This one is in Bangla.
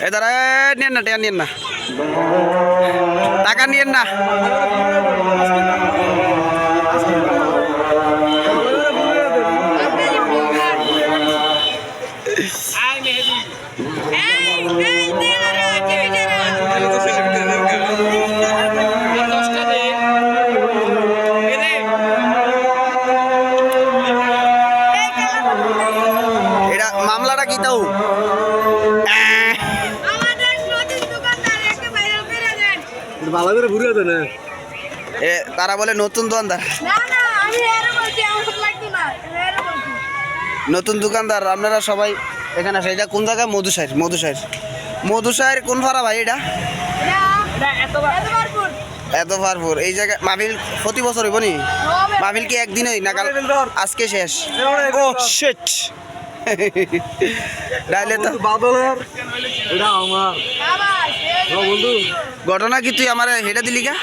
এ দাঁড়া নিয়েন না, টেয়া নিয়েন না, টাকা নিয়েন না। এটা মামলাটা কি তাও ভালো করে ঘুরে দেন। তারা বলে নতুন দোকানদার, নতুন দোকানদার। আপনারা সবাই এখানে আসে। এটা কোন জায়গায়? মধুসাইর। মধুসাইর কোন ভাড়া ভাই? এটা এত পারপুর এই জায়গায় মাহফিল প্রতি বছর হইব নি? মাহফিল কি একদিন হই না কাল? আজকে শেষ। ও শিট, ডাইলে তো বাদলের এটা আমার বন্ধু। ঘটনা কি তুই আমার হেটা দিলি গা?